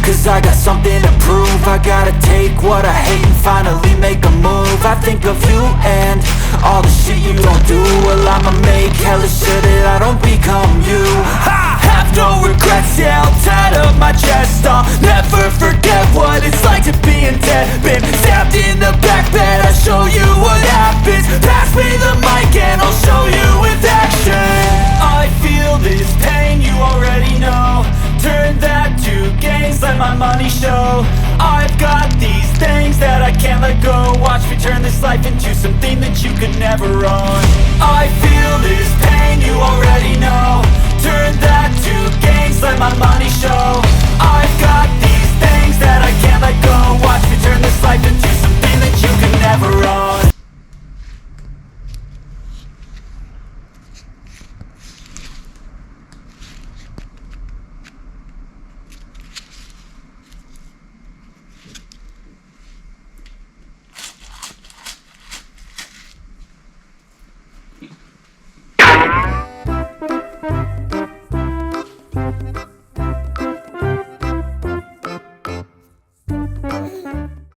cause I got something to prove. I gotta take what I hate and finally make a move. I think of you and all the shit you don't do. Well, I'ma make hella sure that I don't become you. I have no regrets, yeah, I'll tattle my chest. I'll never forget what it's like to be in debt. Been stabbed in the back bed, I'll show you what happens. Pass me the mic and I'll show you with action. I feel this pain, you already know. Turn that to gains, let my money show. I've got these things that I can't let go. Watch me turn this life into something that you could never own. I feel this pain, you already know. Turn that to gains, let my money show.